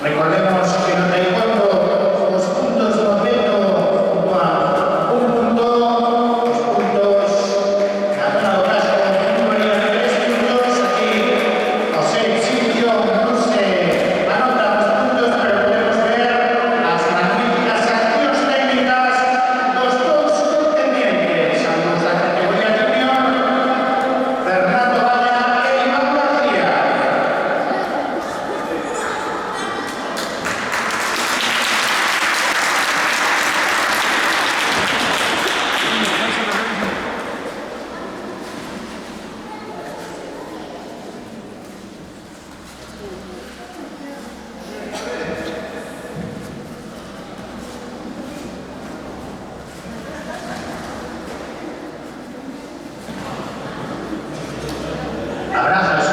Recordemos que en el taekwondo los puntos de momento ocupan un punto, los puntos que han dado caso en un número de 3 puntos. Aquí José Silvio Bruse anota los puntos, pero podemos ver las magníficas acciones técnicas, los dos contendientes a la categoría junior, Fernando Valla e Iván García. Abrazos.